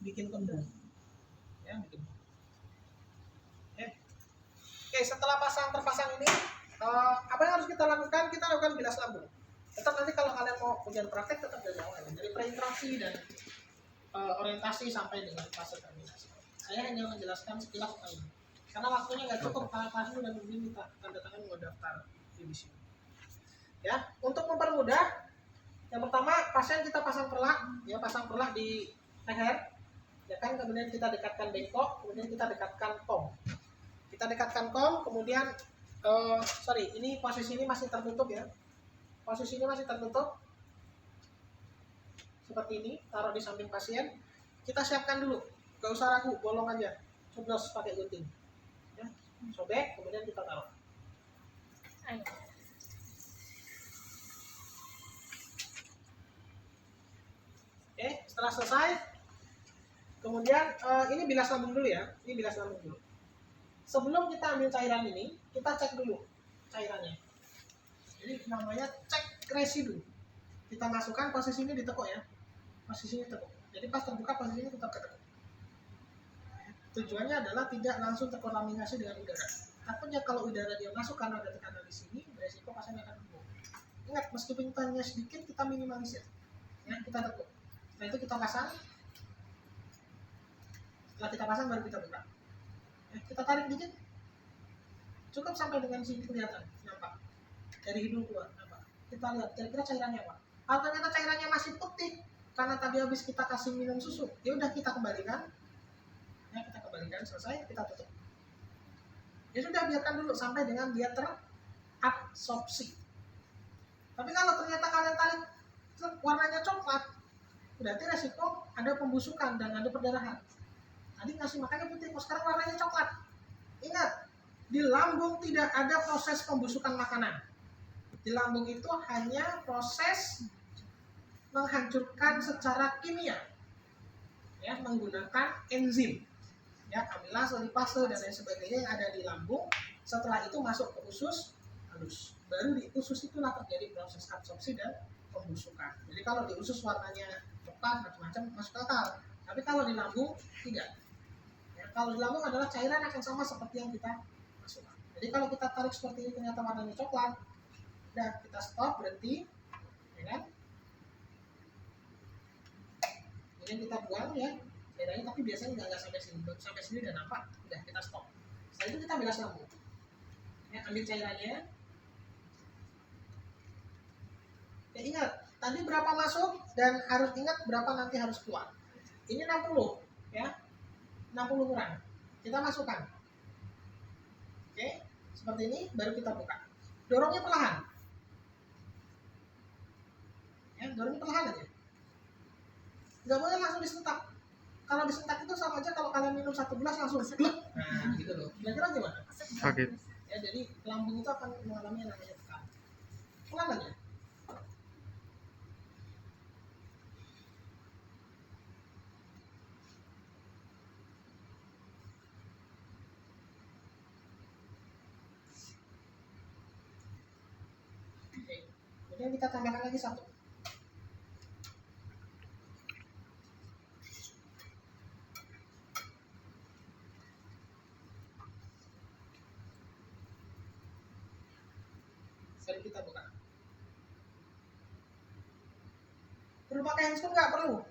bikin kembung. Ya, bikin. Oke, setelah terpasang ini, apa yang harus kita lakukan? Kita lakukan bilas lambung. Tetap nanti kalau kalian mau ujian praktek tetap dari awal, dari preinteraksi dan orientasi sampai dengan fase terminasi. Saya hanya menjelaskan sekilas ini, karena waktunya nggak cukup. Kalian dan begini minta tanda tangan mau daftar di sini. Ya, untuk mempermudah, yang pertama pasien kita pasang perlah, ya pasang perlah di leher, ya kan, kemudian kita dekatkan bengkok, kemudian kita dekatkan kom. Kita dekatkan kom, kemudian ini posisi ini masih tertutup ya. Posisi ini masih tertutup. Seperti ini, taruh di samping pasien. Kita siapkan dulu, gak usah ragu, bolong aja. Coblos pakai gunting. Ya, sobek, kemudian kita taruh. Oke, setelah selesai, kemudian ini bilas lambung dulu ya. Ini bilas lambung dulu. Sebelum kita ambil cairan ini, kita cek dulu cairannya. Jadi namanya cek residu. Kita masukkan, posisi ini ditekuk ya. Posisinya tekuk. Jadi pas terbuka posisinya tetap ketekuk. Tujuannya adalah tidak langsung terkontaminasi dengan udara. Takutnya kalau udara dia masuk karena ada tekanan di sini, beresiko pasien akan kembung. Ingat, meskipun tanya sedikit, kita minimalisir. Ya, kita tekuk. Setelah itu kita pasang. Setelah kita pasang baru kita buka. Ya, kita tarik dikit. Cukup sampai dengan sini kelihatan, nampak. Dari hidung keluar, nampak. Kita lihat kira-kira cairannya apa. Kalau ternyata cairannya masih putih, karena tadi habis kita kasih minum susu, ya udah kita kembalikan. Ya, kita kembalikan, selesai, kita tutup. Ya sudah, biarkan dulu sampai dengan dia terabsorpsi. Tapi kalau ternyata kalian tarik warnanya coklat, berarti resiko ada pembusukan dan ada perdarahan. Tadi ngasih makannya putih, kok sekarang warnanya coklat. Ingat, di lambung tidak ada proses pembusukan makanan. Di lambung itu hanya proses menghancurkan secara kimia, ya, menggunakan enzim, ya, amilase, lipase dan lain sebagainya yang ada di lambung. Setelah itu masuk ke usus halus. Baru di usus itulah terjadi proses absorpsi dan pembusukan. Jadi kalau di usus warnanya coklat macam-macam masuk akal. Tapi kalau di lambung tidak. Ya, kalau di lambung adalah cairan akan sama seperti yang kita masukkan. Jadi kalau kita tarik seperti ini ternyata warnanya coklat, udah kita stop, berhenti, ya kan? Kemudian kita buang ya cairannya, tapi biasanya nggak sampai sini dan nampak. Udah, kita stop. Setelah itu kita bilas lambung. Ya, ambil cairannya. Ya, ingat, tadi berapa masuk dan harus ingat berapa nanti harus keluar. Ini 60, ya. 60 kurang. Kita masukkan. Oke, seperti ini baru kita buka. Dorongnya perlahan. Ya, dorongnya perlahan aja. Nggak boleh langsung disentak. Kalau disentak itu sama aja kalau kalian minum 1 gelas langsung glek. Nah, gitu loh. Kira-kira gimana? Sakit. Ya, jadi lambung itu akan mengalami yang namanya tekanan. Pelan aja. Oke. Kemudian kita tambahkan lagi 1. Baru kita buka. Perlu pakai handscoon nggak? Perlu.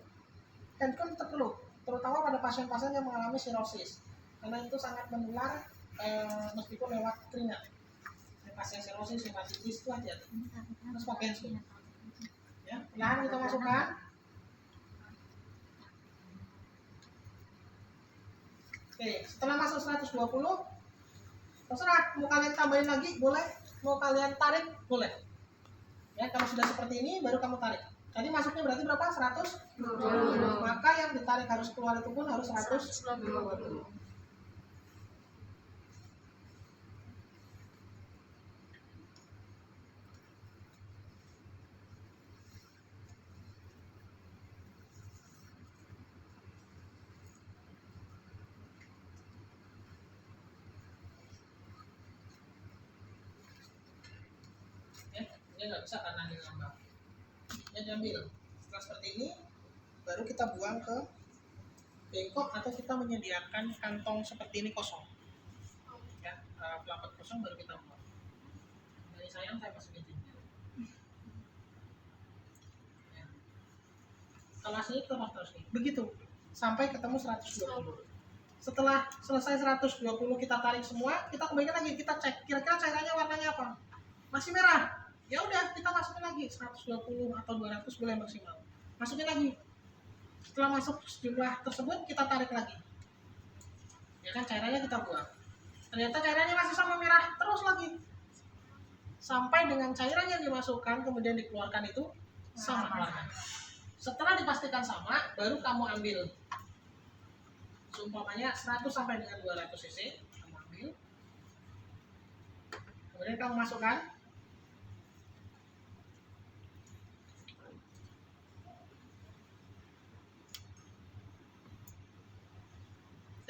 Handscoon tetap perlu, terutama pada pasien-pasien yang mengalami sirosis, karena itu sangat menular meskipun lewat keringat. Pasien sirosis, hepatitis itu hati-hati. Harus pakai handscoon. Ya, perlahan kita masukkan. Oke, setelah masuk 120, terserah mau kalian tambahin lagi boleh, mau kalian tarik boleh. Ya, kalau sudah seperti ini baru kamu tarik. Tadi masuknya berarti berapa? 120. Maka yang ditarik harus keluar itu pun harus 120. Ya, ini nggak bisa karena ini ngambang. Ya, diambil. Setelah seperti ini, baru kita buang ke bengkok atau kita menyediakan kantong seperti ini kosong. Ya, pelapat kosong baru kita buat. Dari sayang saya masukin jendela. Ya. Kalau aslinya kita terus nih. Begitu sampai ketemu 120. Setelah selesai 120 kita tarik semua, kita kembalikan lagi, kita cek kira-kira cairannya warnanya apa. Masih merah. Ya udah, kita masukin lagi 120 atau 200 boleh maksimal. Masukin lagi. Setelah masuk jumlah tersebut, kita tarik lagi. Ya kan, cairannya kita buang. Ternyata cairannya masih sama merah, terus lagi. Sampai dengan cairan yang dimasukkan kemudian dikeluarkan itu sama warnanya. Setelah dipastikan sama, baru kamu ambil. Seumpamanya 100 sampai dengan 200 cc, kamu ambil. Kemudian kamu masukkan.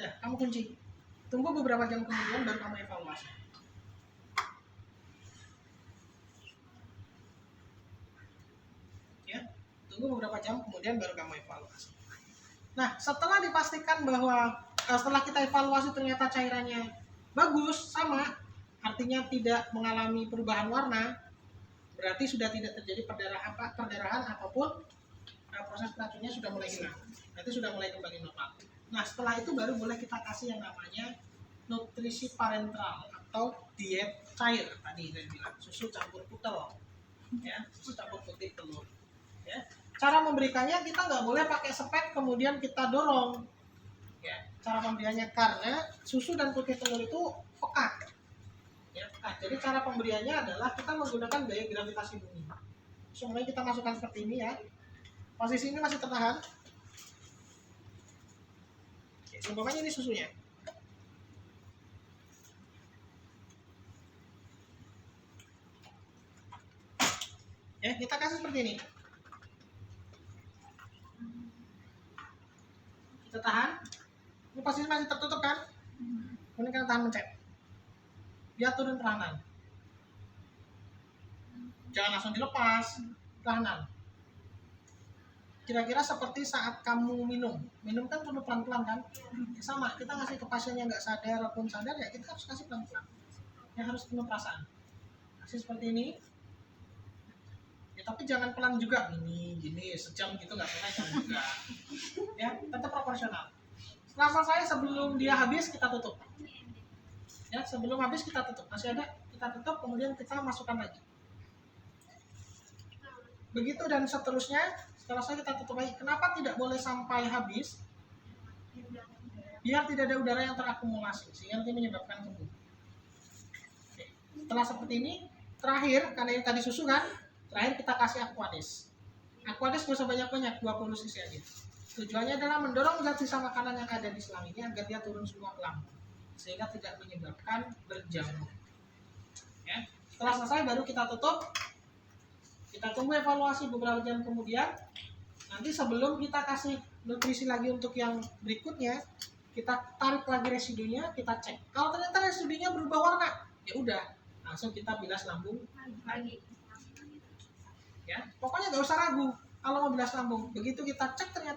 Ya, kamu kunci. Tunggu beberapa jam kemudian baru kamu evaluasi. Ya, tunggu beberapa jam kemudian baru kamu evaluasi. Nah, setelah dipastikan bahwa setelah kita evaluasi ternyata cairannya bagus, sama, artinya tidak mengalami perubahan warna, berarti sudah tidak terjadi perdarahan ataupun proses racunnya sudah mulai hilang. Berarti sudah mulai kembali normal. Nah, setelah itu baru boleh kita kasih yang namanya nutrisi parenteral atau diet cair tadi saya bilang, susu campur putel, ya, susu campur putih telur, ya. Cara memberikannya kita nggak boleh pakai sepet kemudian kita dorong, ya. Cara pemberiannya karena susu dan putih telur itu pekat, ya. Nah, jadi cara pemberiannya adalah kita menggunakan gaya gravitasi bumi. Semuanya kita masukkan seperti ini, ya. Posisi ini masih tertahan. Umpamanya ini susunya. Ya, kita kasih seperti ini. Kita tahan. Ini posisi masih tertutup kan? Kemudian kita tahan mencet. Dia turun perlahan. Jangan langsung dilepas. Perlahan. Kira-kira seperti saat kamu minum kan perlu pelan-pelan kan? Ya, sama, kita ngasih ke pasien yang nggak sadar ataupun sadar, ya kita harus kasih pelan-pelan. Ya harus penuh perasaan. Kasih seperti ini. Ya, tapi jangan pelan juga, gini sejam gitu nggak selesai juga. Ya, tetap proporsional. Setelah selesai, sebelum dia habis kita tutup. Ya, sebelum habis kita tutup. Masih ada, kita tutup, kemudian kita masukkan lagi. Begitu dan seterusnya. Setelah saya kita tutup lagi. Kenapa tidak boleh sampai habis? Biar tidak ada udara yang terakumulasi sehingga nanti menyebabkan kembung. Oke. Setelah seperti ini, terakhir karena ini tadi susu kan, terakhir kita kasih Aquades. Aquades gak usah banyak-banyak, 20 cc aja. Tujuannya adalah mendorong zat sisa makanan yang ada di selang ini agar dia turun semua ke lambung sehingga tidak menyebabkan berjamur. Ya. Setelah selesai baru kita tutup. Kita tunggu evaluasi beberapa jam kemudian. Nanti sebelum kita kasih nutrisi lagi untuk yang berikutnya, kita tarik lagi residunya, kita cek. Kalau ternyata residunya berubah warna, ya udah, langsung kita bilas lambung lagi. Ya, pokoknya nggak usah ragu kalau mau bilas lambung. Begitu kita cek ternyata